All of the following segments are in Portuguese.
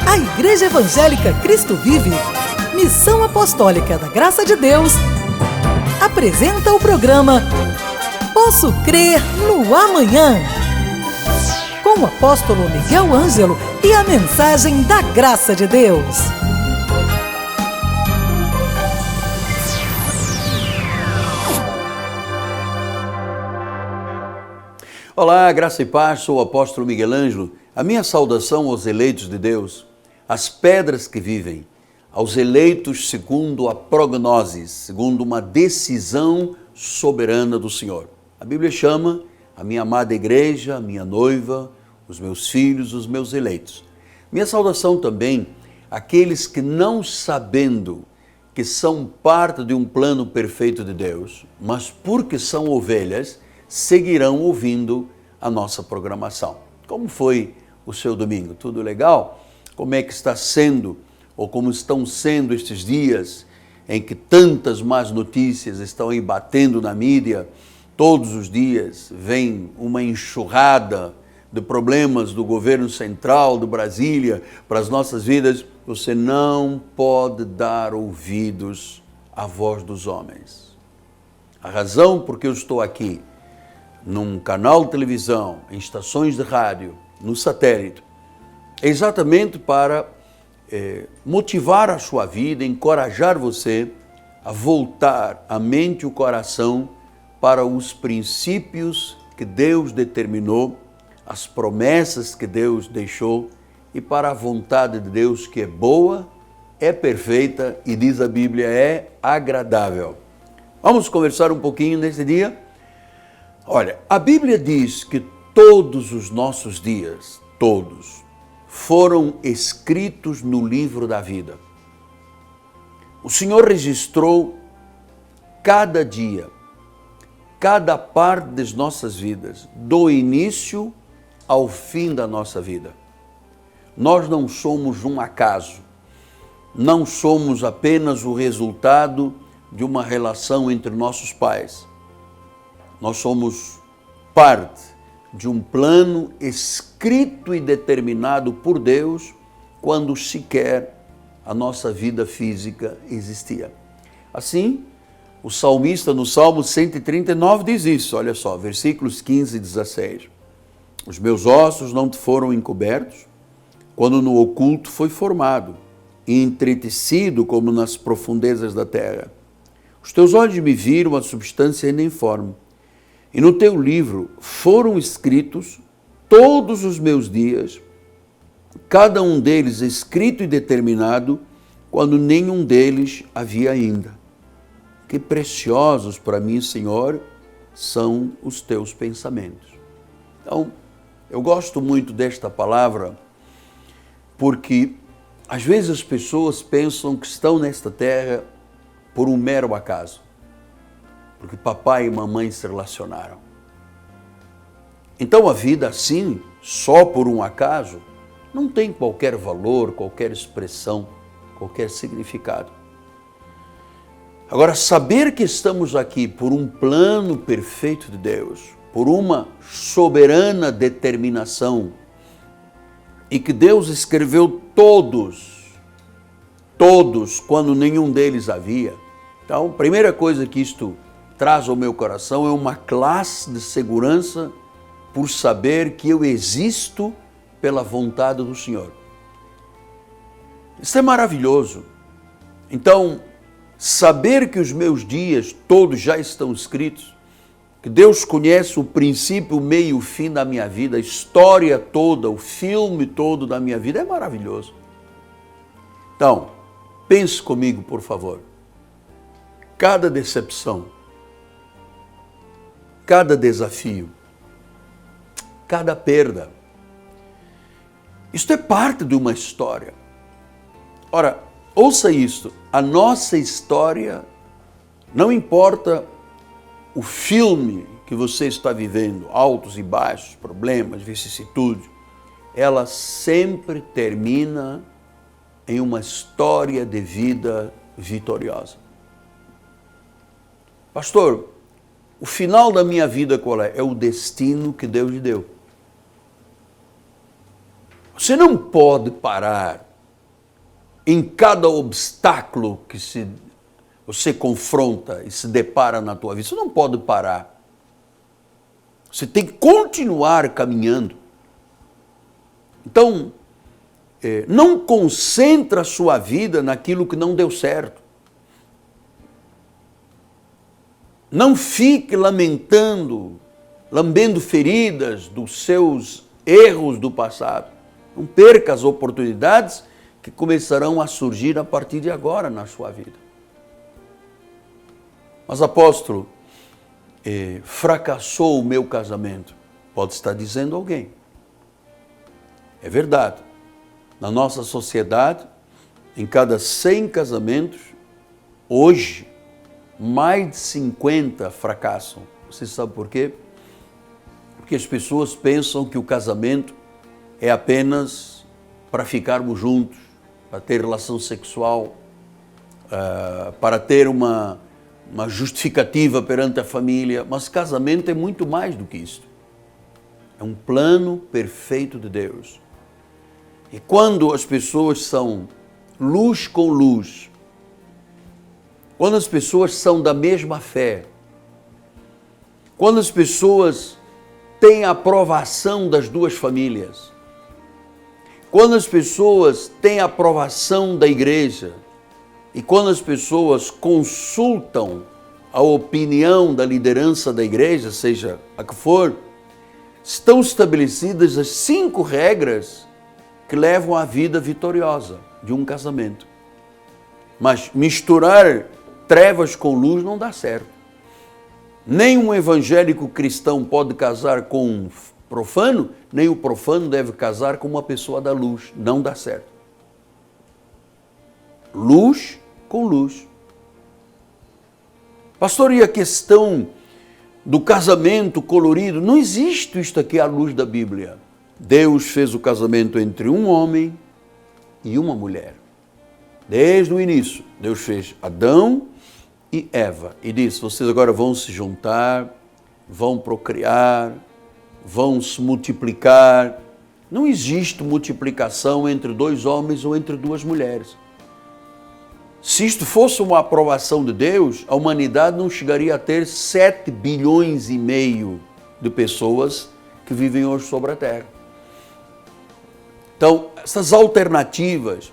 A Igreja Evangélica Cristo Vive, Missão Apostólica da Graça de Deus, apresenta o programa Posso Crer no Amanhã, com o apóstolo Miguel Ângelo e a mensagem da Graça de Deus. Olá, graça e paz, sou o apóstolo Miguel Ângelo. A minha saudação aos eleitos de Deus, às pedras que vivem, aos eleitos segundo a prognose, segundo uma decisão soberana do Senhor. A Bíblia chama a minha amada igreja, a minha noiva, os meus filhos, os meus eleitos. Minha saudação também àqueles que, não sabendo que são parte de um plano perfeito de Deus, mas porque são ovelhas, seguirão ouvindo a nossa programação. Como foi o seu domingo? Tudo legal? Como é que está sendo, ou como estão sendo estes dias em que tantas más notícias estão aí batendo na mídia? Todos os dias vem uma enxurrada de problemas do governo central, do Brasília, para as nossas vidas. Você não pode dar ouvidos à voz dos homens. A razão por que eu estou aqui, num canal de televisão, em estações de rádio, no satélite, é exatamente para motivar a sua vida, encorajar você a voltar a mente e o coração para os princípios que Deus determinou, as promessas que Deus deixou e para a vontade de Deus, que é boa, é perfeita e, diz a Bíblia, é agradável. Vamos conversar um pouquinho nesse dia? Olha, a Bíblia diz que todos os nossos dias, todos, foram escritos no livro da vida. O Senhor registrou cada dia, cada parte das nossas vidas, do início ao fim da nossa vida. Nós não somos um acaso, não somos apenas o resultado de uma relação entre nossos pais. Nós somos parte de um plano escrito e determinado por Deus quando sequer a nossa vida física existia. Assim, o salmista no Salmo 139 diz isso, olha só, versículos 15 e 16. Os meus ossos não te foram encobertos, quando no oculto foi formado e entretecido como nas profundezas da terra. Os teus olhos me viram a substância informe. E no teu livro foram escritos todos os meus dias, cada um deles escrito e determinado, quando nenhum deles havia ainda. Que preciosos para mim, Senhor, são os teus pensamentos. Então, eu gosto muito desta palavra, porque às vezes as pessoas pensam que estão nesta terra por um mero acaso, porque papai e mamãe se relacionaram. Então a vida assim, só por um acaso, não tem qualquer valor, qualquer expressão, qualquer significado. Agora, saber que estamos aqui por um plano perfeito de Deus, por uma soberana determinação, e que Deus escreveu todos, quando nenhum deles havia. Então, a primeira coisa que isto traz ao meu coração é uma classe de segurança por saber que eu existo pela vontade do Senhor. Isso é maravilhoso. Então, saber que os meus dias todos já estão escritos, que Deus conhece o princípio, o meio e o fim da minha vida, a história toda, o filme todo da minha vida, é maravilhoso. Então, pense comigo, por favor. Cada decepção, cada desafio, cada perda, isto é parte de uma história. Ora, ouça isto, a nossa história, não importa o filme que você está vivendo, altos e baixos, problemas, vicissitudes, ela sempre termina em uma história de vida vitoriosa. Pastor, o final da minha vida qual é? É o destino que Deus lhe deu. Você não pode parar em cada obstáculo que você confronta e se depara na tua vida. Você não pode parar. Você tem que continuar caminhando. Então, não concentra a sua vida naquilo que não deu certo. Não fique lambendo feridas dos seus erros do passado. Não perca as oportunidades que começarão a surgir a partir de agora na sua vida. Mas, apóstolo, fracassou o meu casamento. Pode estar dizendo alguém. É verdade. Na nossa sociedade, em cada 100 casamentos, hoje, mais de 50 fracassam. Você sabe por quê? Porque as pessoas pensam que o casamento é apenas para ficarmos juntos, para ter relação sexual, para ter uma justificativa perante a família. Mas casamento é muito mais do que isso. É um plano perfeito de Deus. E quando as pessoas são luz com luz, quando as pessoas são da mesma fé, quando as pessoas têm a aprovação das duas famílias, quando as pessoas têm a aprovação da igreja e quando as pessoas consultam a opinião da liderança da igreja, seja a que for, estão estabelecidas as 5 regras que levam à vida vitoriosa de um casamento. Mas misturar trevas com luz não dá certo. Nem um evangélico cristão pode casar com um profano, nem o profano deve casar com uma pessoa da luz. Não dá certo. Luz com luz. Pastor, e a questão do casamento colorido? Não existe isto aqui à luz da Bíblia. Deus fez o casamento entre um homem e uma mulher. Desde o início, Deus fez Adão e Eva e disse: vocês agora vão se juntar, vão procriar, vão se multiplicar. Não existe multiplicação entre 2 homens ou entre 2 mulheres. Se isto fosse uma aprovação de Deus, a humanidade não chegaria a ter 7 bilhões e meio de pessoas que vivem hoje sobre a Terra. Então, essas alternativas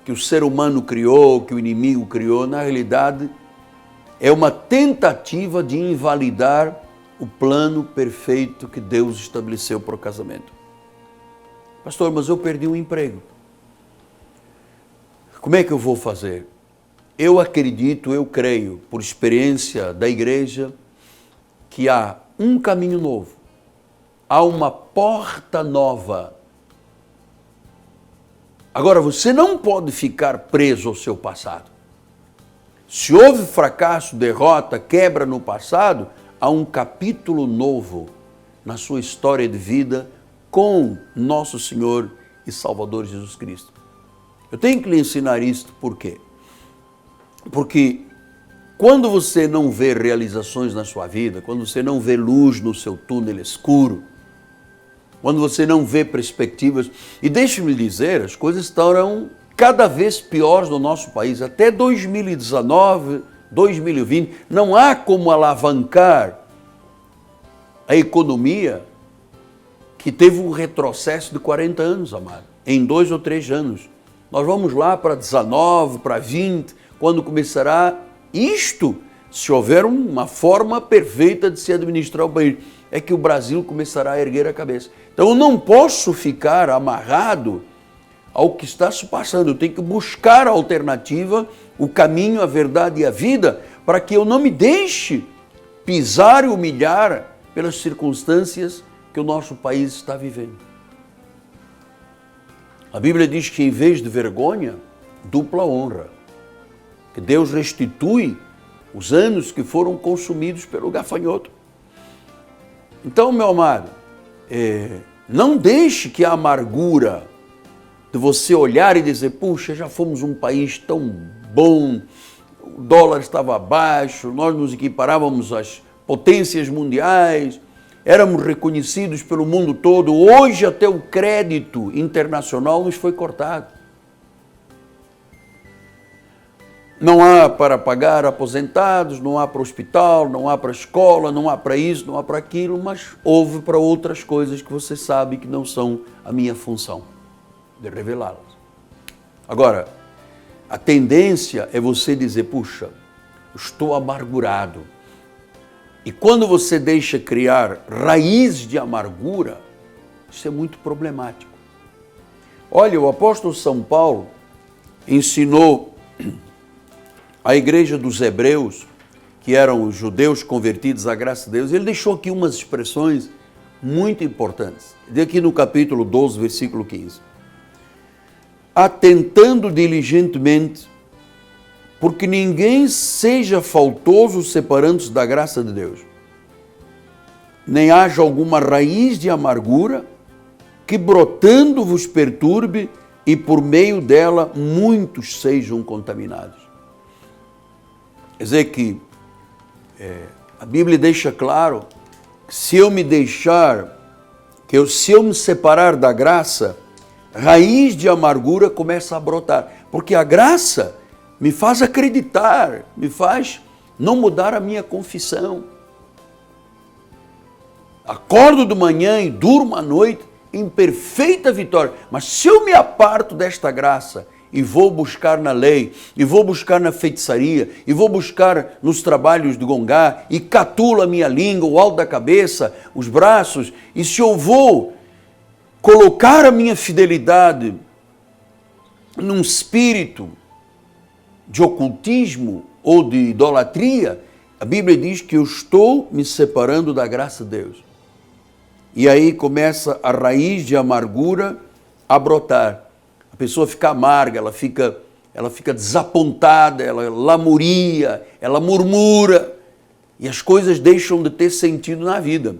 que o ser humano criou, que o inimigo criou, na realidade, é uma tentativa de invalidar o plano perfeito que Deus estabeleceu para o casamento. Pastor, mas eu perdi um emprego. Como é que eu vou fazer? Eu acredito, eu creio, por experiência da igreja, que há um caminho novo, há uma porta nova. Agora, você não pode ficar preso ao seu passado. Se houve fracasso, derrota, quebra no passado, há um capítulo novo na sua história de vida com nosso Senhor e Salvador Jesus Cristo. Eu tenho que lhe ensinar isto por quê? Porque quando você não vê realizações na sua vida, quando você não vê luz no seu túnel escuro, quando você não vê perspectivas, e deixe-me dizer, as coisas estarão cada vez piores no nosso país, até 2019, 2020, não há como alavancar a economia que teve um retrocesso de 40 anos, amado, em 2 ou 3 anos. Nós vamos lá para 19, para 20, quando começará isto, se houver uma forma perfeita de se administrar o país, é que o Brasil começará a erguer a cabeça. Então eu não posso ficar amarrado ao que está se passando, eu tenho que buscar a alternativa, o caminho, a verdade e a vida, para que eu não me deixe pisar e humilhar pelas circunstâncias que o nosso país está vivendo. A Bíblia diz que em vez de vergonha, dupla honra. Que Deus restitui os anos que foram consumidos pelo gafanhoto. Então, meu amado, não deixe que a amargura de você olhar e dizer: puxa, já fomos um país tão bom, o dólar estava baixo, nós nos equiparávamos às potências mundiais, éramos reconhecidos pelo mundo todo, hoje até o crédito internacional nos foi cortado. Não há para pagar aposentados, não há para o hospital, não há para a escola, não há para isso, não há para aquilo, mas houve para outras coisas que você sabe que não são a minha função de revelá-las. Agora, a tendência é você dizer, puxa, estou amargurado. E quando você deixa criar raízes de amargura, isso é muito problemático. Olha, o apóstolo São Paulo ensinou a igreja dos hebreus, que eram os judeus convertidos à graça de Deus, ele deixou aqui umas expressões muito importantes. Diz aqui no capítulo 12, versículo 15. Atentando diligentemente, porque ninguém seja faltoso separando-se da graça de Deus, nem haja alguma raiz de amargura que brotando vos perturbe e por meio dela muitos sejam contaminados. Quer dizer que a Bíblia deixa claro que se eu me separar da graça, raiz de amargura começa a brotar. Porque a graça me faz acreditar, me faz não mudar a minha confissão. Acordo de manhã e durmo à noite em perfeita vitória. Mas se eu me aparto desta graça e vou buscar na lei, e vou buscar na feitiçaria, e vou buscar nos trabalhos de gongá, e catulo a minha língua, o alto da cabeça, os braços, e se eu vou colocar a minha fidelidade num espírito de ocultismo ou de idolatria, a Bíblia diz que eu estou me separando da graça de Deus. E aí começa a raiz de amargura a brotar. A pessoa fica amarga, ela fica desapontada, ela lamuria, ela murmura, e as coisas deixam de ter sentido na vida.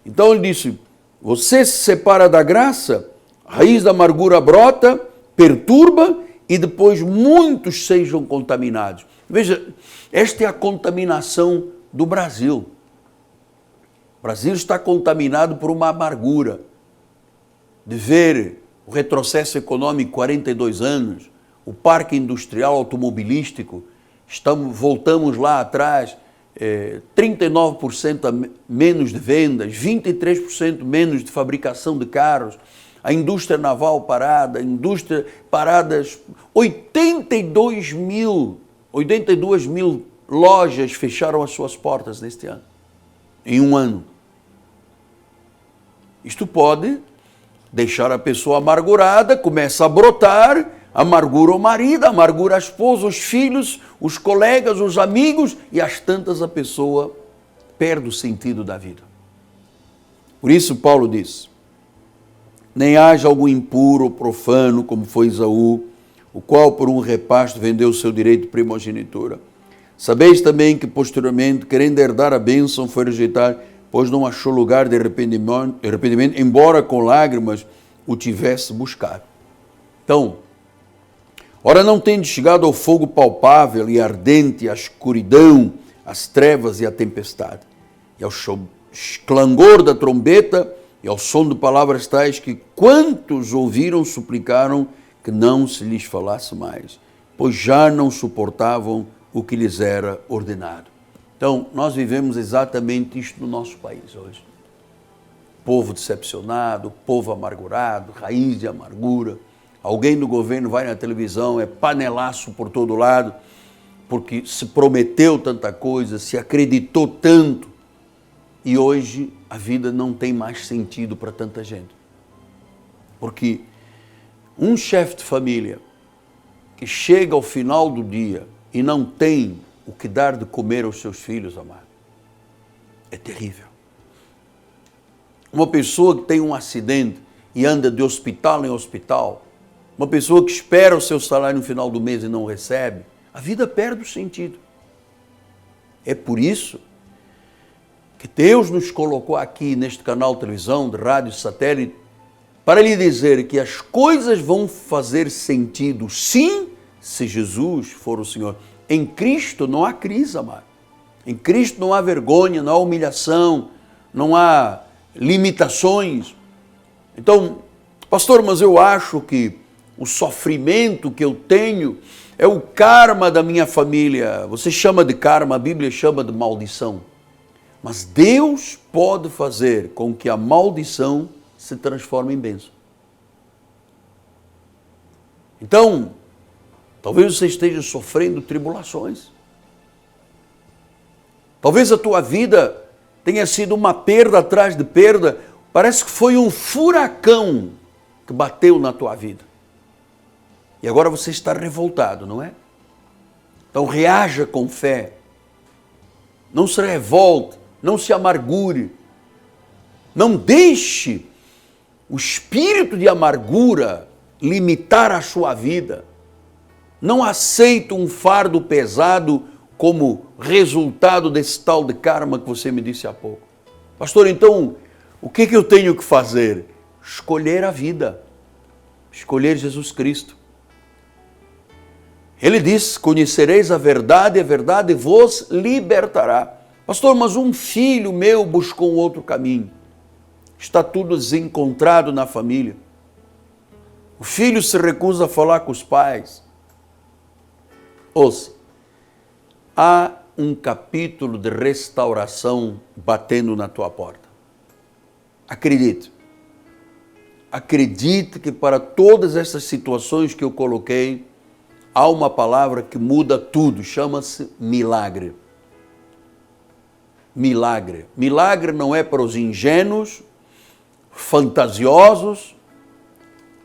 Então ele disse, você se separa da graça, a raiz da amargura brota, perturba, e depois muitos sejam contaminados. Veja, esta é a contaminação do Brasil. O Brasil está contaminado por uma amargura de ver o retrocesso econômico 42 anos, o parque industrial automobilístico, voltamos lá atrás, 39% menos de vendas, 23% menos de fabricação de carros, a indústria naval parada, a indústria paradas, 82 mil lojas fecharam as suas portas neste ano, em um ano. Isto pode deixar a pessoa amargurada, começa a brotar, amargura o marido, amargura a esposa, os filhos, os colegas, os amigos, e às tantas a pessoa perde o sentido da vida. Por isso Paulo diz, nem haja algum impuro ou profano, como foi Esaú, o qual por um repasto vendeu o seu direito de primogenitura. Sabeis também que posteriormente, querendo herdar a bênção, foi rejeitado, pois não achou lugar de arrependimento, embora com lágrimas o tivesse buscado. Então, ora não tende chegado ao fogo palpável e ardente, à escuridão, às trevas e à tempestade, e ao clangor da trombeta e ao som de palavras tais que quantos ouviram suplicaram que não se lhes falasse mais, pois já não suportavam o que lhes era ordenado. Então, nós vivemos exatamente isto no nosso país hoje. Povo decepcionado, povo amargurado, raiz de amargura. Alguém do governo vai na televisão, é panelaço por todo lado, porque se prometeu tanta coisa, se acreditou tanto, e hoje a vida não tem mais sentido para tanta gente. Porque um chefe de família que chega ao final do dia e não tem o que dar de comer aos seus filhos, amado, é terrível. Uma pessoa que tem um acidente e anda de hospital em hospital, uma pessoa que espera o seu salário no final do mês e não recebe, a vida perde o sentido. É por isso que Deus nos colocou aqui neste canal de televisão, de rádio, satélite, para lhe dizer que as coisas vão fazer sentido, sim, se Jesus for o Senhor. Em Cristo não há crise, amado. Em Cristo não há vergonha, não há humilhação, não há limitações. Então, pastor, mas eu acho que o sofrimento que eu tenho é o karma da minha família. Você chama de karma, a Bíblia chama de maldição. Mas Deus pode fazer com que a maldição se transforme em bênção. Então, talvez você esteja sofrendo tribulações. Talvez a tua vida tenha sido uma perda atrás de perda. Parece que foi um furacão que bateu na tua vida. E agora você está revoltado, não é? Então reaja com fé. Não se revolte, não se amargure. Não deixe o espírito de amargura limitar a sua vida. Não aceite um fardo pesado como resultado desse tal de karma que você me disse há pouco. Pastor, então, o que eu tenho que fazer? Escolher a vida. Escolher Jesus Cristo. Ele diz, conhecereis a verdade vos libertará. Pastor, mas um filho meu buscou um outro caminho. Está tudo desencontrado na família. O filho se recusa a falar com os pais. Ouça, há um capítulo de restauração batendo na tua porta. Acredite. Acredite que para todas essas situações que eu coloquei, há uma palavra que muda tudo, chama-se milagre. Milagre. Milagre não é para os ingênuos, fantasiosos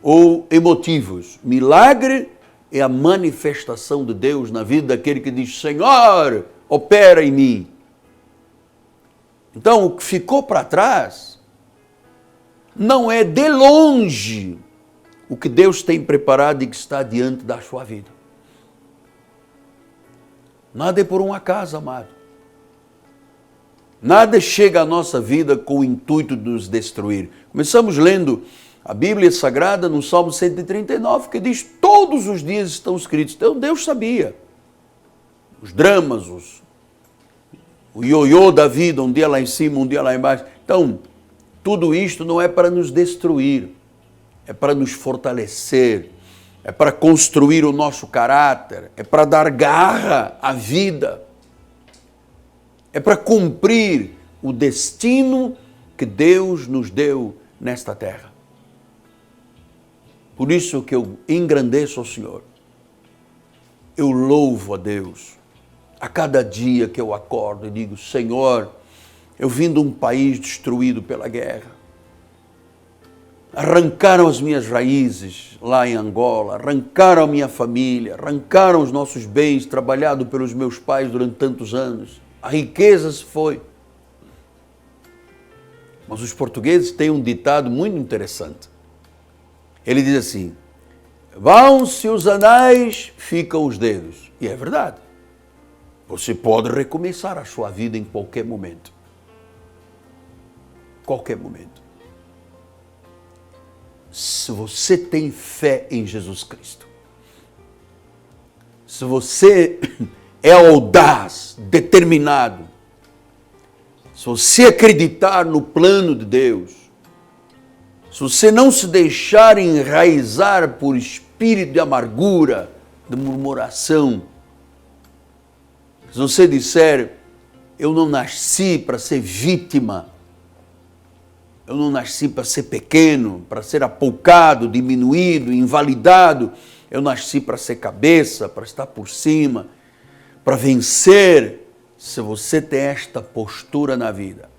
ou emotivos. Milagre é a manifestação de Deus na vida daquele que diz, Senhor, opera em mim. Então, o que ficou para trás não é de longe o que Deus tem preparado e que está diante da sua vida. Nada é por um acaso, amado. Nada chega à nossa vida com o intuito de nos destruir. Começamos lendo a Bíblia Sagrada no Salmo 139, que diz, todos os dias estão escritos. Então Deus sabia. Os dramas, o ioiô da vida, um dia lá em cima, um dia lá embaixo. Então, tudo isto não é para nos destruir, é para nos fortalecer, é para construir o nosso caráter, é para dar garra à vida, é para cumprir o destino que Deus nos deu nesta terra. Por isso que eu engrandeço ao Senhor, eu louvo a Deus, a cada dia que eu acordo e digo, Senhor, eu vim de um país destruído pela guerra, arrancaram as minhas raízes lá em Angola, arrancaram a minha família, arrancaram os nossos bens trabalhados pelos meus pais durante tantos anos. A riqueza se foi. Mas os portugueses têm um ditado muito interessante. Ele diz assim, vão-se os anais, ficam os dedos. E é verdade. Você pode recomeçar a sua vida em qualquer momento. Qualquer momento. Se você tem fé em Jesus Cristo, se você é audaz, determinado, se você acreditar no plano de Deus, se você não se deixar enraizar por espírito de amargura, de murmuração, se você disser, eu não nasci para ser vítima, eu não nasci para ser pequeno, para ser apoucado, diminuído, invalidado. Eu nasci para ser cabeça, para estar por cima, para vencer. Se você tem esta postura na vida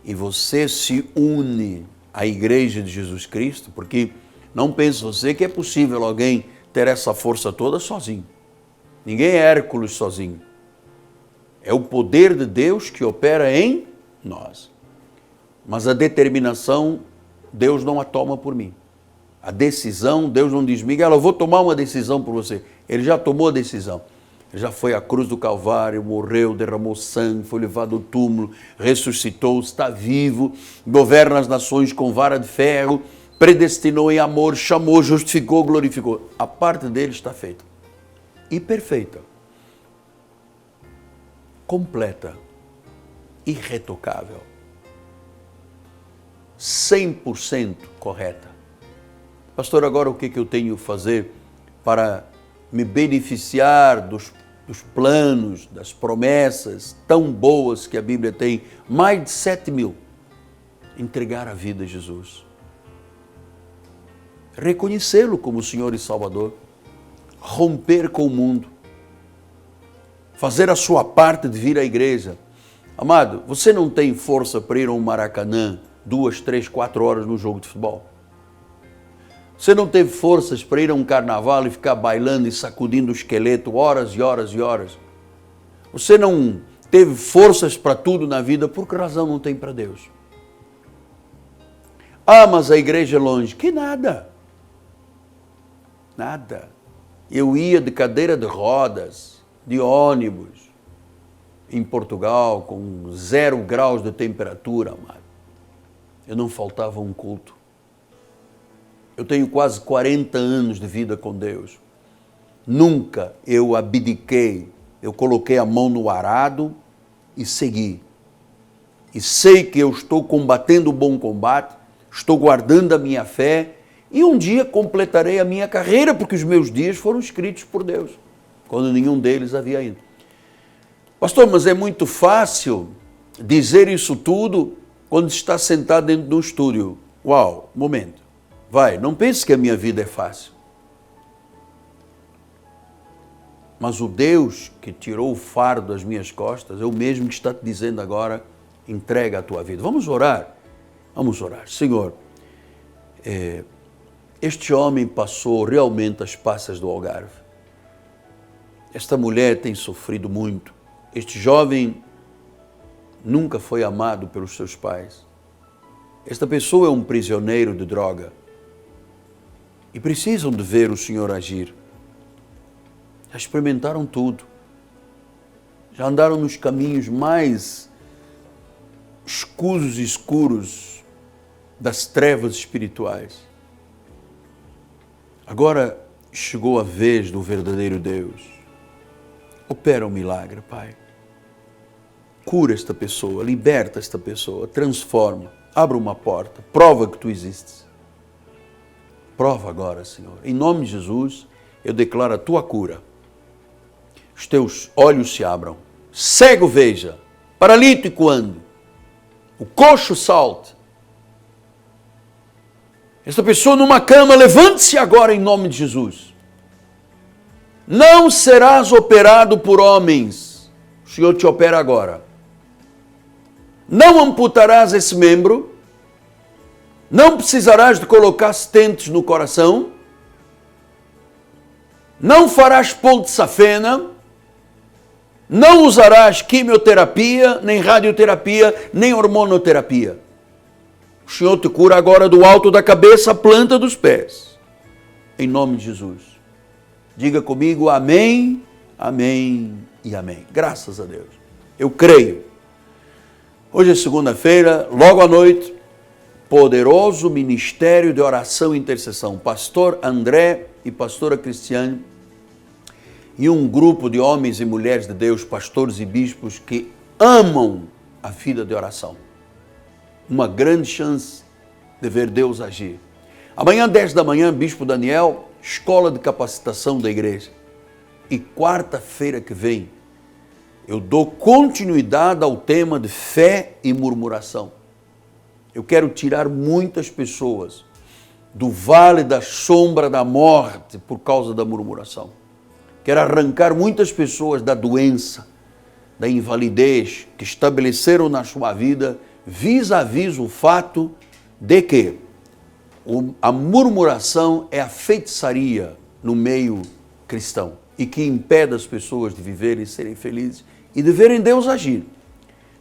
e você se une à Igreja de Jesus Cristo, porque não pense você que é possível alguém ter essa força toda sozinho. Ninguém é Hércules sozinho. É o poder de Deus que opera em nós. Mas a determinação, Deus não a toma por mim. A decisão, Deus não diz, Miguel, eu vou tomar uma decisão por você. Ele já tomou a decisão. Ele já foi à cruz do Calvário, morreu, derramou sangue, foi levado ao túmulo, ressuscitou, está vivo, governa as nações com vara de ferro, predestinou em amor, chamou, justificou, glorificou. A parte dele está feita. E perfeita. Completa. Irretocável. 100% correta. Pastor, agora o que eu tenho que fazer para me beneficiar dos planos, das promessas tão boas que a Bíblia tem, mais de 7.000, entregar a vida a Jesus. Reconhecê-lo como Senhor e Salvador, romper com o mundo, fazer a sua parte de vir à igreja. Amado, você não tem força para ir a um Maracanã 2, 3, 4 horas no jogo de futebol. Você não teve forças para ir a um carnaval e ficar bailando e sacudindo o esqueleto horas e horas e horas. Você não teve forças para tudo na vida, por que razão não tem para Deus? Ah, mas a igreja é longe. Que nada. Nada. Eu ia de cadeira de rodas, de ônibus, em Portugal, com 0 graus de temperatura, amado. Eu não faltava um culto. Eu tenho quase 40 anos de vida com Deus. Nunca eu abdiquei. Eu coloquei a mão no arado e segui. E sei que eu estou combatendo o bom combate, estou guardando a minha fé e um dia completarei a minha carreira, porque os meus dias foram escritos por Deus, quando nenhum deles havia ainda. Pastor, mas é muito fácil dizer isso tudo quando está sentado dentro de um estúdio. Uau, momento. Vai, não pense que a minha vida é fácil. Mas o Deus que tirou o fardo das minhas costas é o mesmo que está te dizendo agora, entrega a tua vida. Vamos orar? Vamos orar. Senhor, este homem passou realmente as passas do Algarve. Esta mulher tem sofrido muito. Este jovem nunca foi amado pelos seus pais. Esta pessoa é um prisioneiro de droga. E precisam de ver o Senhor agir. Já experimentaram tudo. Já andaram nos caminhos mais escusos e escuros das trevas espirituais. Agora chegou a vez do verdadeiro Deus. Opera um milagre, Pai. Cura esta pessoa, liberta esta pessoa, transforma, abre uma porta, prova que Tu existes. Prova agora, Senhor. Em nome de Jesus, eu declaro a Tua cura. Os Teus olhos se abram, cego veja, paralítico ande, o coxo salte. Esta pessoa numa cama, levante-se agora em nome de Jesus. Não serás operado por homens. O Senhor te opera agora. Não amputarás esse membro. Não precisarás de colocar stentes no coração. Não farás polo de safena. Não usarás quimioterapia, nem radioterapia, nem hormonoterapia. O Senhor te cura agora do alto da cabeça à planta dos pés. Em nome de Jesus. Diga comigo amém, amém e amém. Graças a Deus. Eu creio. Hoje é segunda-feira, logo à noite, poderoso ministério de oração e intercessão. Pastor André e pastora Cristiane e um grupo de homens e mulheres de Deus, pastores e bispos que amam a vida de oração. Uma grande chance de ver Deus agir. Amanhã, 10 da manhã, Bispo Daniel, escola de capacitação da igreja. E quarta-feira que vem, eu dou continuidade ao tema de fé e murmuração. Eu quero tirar muitas pessoas do vale da sombra da morte por causa da murmuração. Quero arrancar muitas pessoas da doença, da invalidez que estabeleceram na sua vida vis-a-vis o fato de que a murmuração é a feitiçaria no meio cristão e que impede as pessoas de viverem e serem felizes e de verem Deus agir.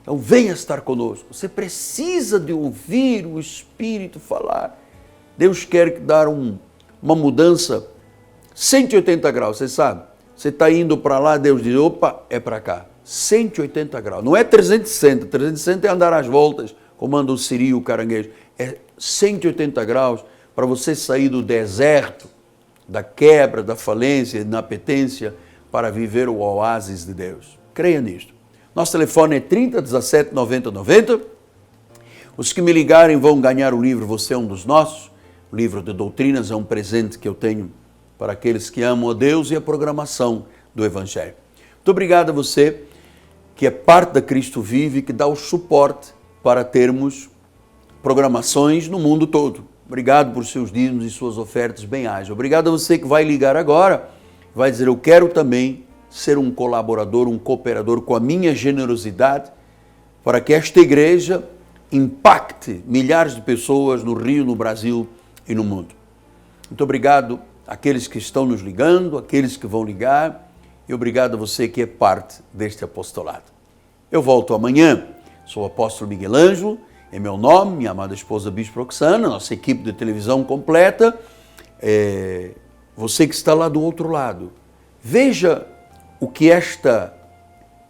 Então venha estar conosco. Você precisa de ouvir o Espírito falar. Deus quer dar uma mudança 180 graus, você sabe. Você está indo para lá, Deus diz, opa, é para cá. 180 graus. Não é 360. 360 é andar às voltas, como anda o siri e o caranguejo. É 180 graus para você sair do deserto, da quebra, da falência, da inapetência, para viver o oásis de Deus. Creia nisto. Nosso telefone é 30 17 90 90. Os que me ligarem vão ganhar o livro Você é um dos Nossos. O livro de doutrinas é um presente que eu tenho para aqueles que amam a Deus e a programação do Evangelho. Muito obrigado a você que é parte da Cristo Vive, que dá o suporte para termos programações no mundo todo. Obrigado por seus dízimos e suas ofertas, bem-aja. Obrigado a você que vai ligar agora, vai dizer, eu quero também ser um colaborador, um cooperador com a minha generosidade, para que esta igreja impacte milhares de pessoas no Rio, no Brasil e no mundo. Muito obrigado àqueles que estão nos ligando, àqueles que vão ligar, e obrigado a você que é parte deste apostolado. Eu volto amanhã, sou o apóstolo Miguel Ângelo, é meu nome, minha amada esposa Bispo Roxana, nossa equipe de televisão completa, você que está lá do outro lado, veja o que esta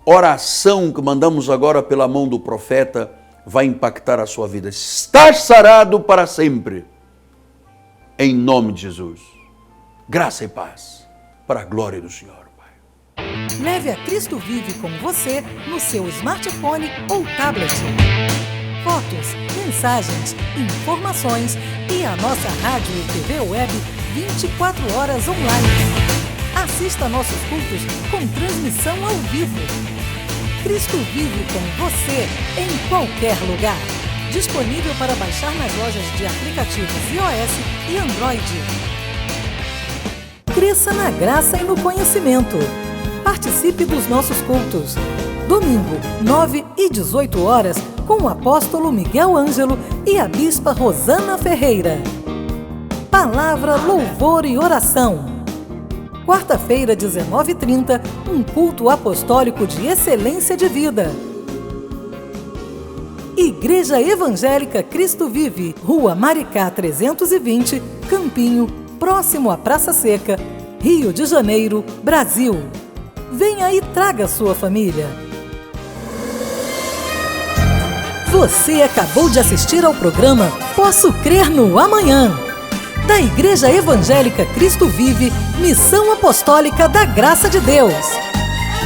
oração que mandamos agora pela mão do profeta vai impactar a sua vida. Estás sarado para sempre, em nome de Jesus. Graça e paz, para a glória do Senhor. Leve a Cristo Vive com você no seu smartphone ou tablet. Fotos, mensagens, informações e a nossa rádio e TV web 24 horas online. Assista nossos cultos com transmissão ao vivo. Cristo Vive com você em qualquer lugar. Disponível para baixar nas lojas de aplicativos iOS e Android. Cresça na graça e no conhecimento. Participe dos nossos cultos. Domingo, 9 e 18 horas, com o apóstolo Miguel Ângelo e a bispa Rosana Ferreira. Palavra, louvor e oração. Quarta-feira, 19h30, um culto apostólico de excelência de vida. Igreja Evangélica Cristo Vive, Rua Maricá 320, Campinho, próximo à Praça Seca, Rio de Janeiro, Brasil. Venha e traga sua família. Você acabou de assistir ao programa Posso Crer no Amanhã, da Igreja Evangélica Cristo Vive, Missão Apostólica da Graça de Deus.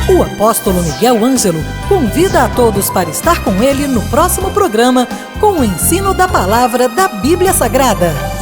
O apóstolo Miguel Ângelo convida a todos para estar com ele no próximo programa com o ensino da palavra da Bíblia Sagrada.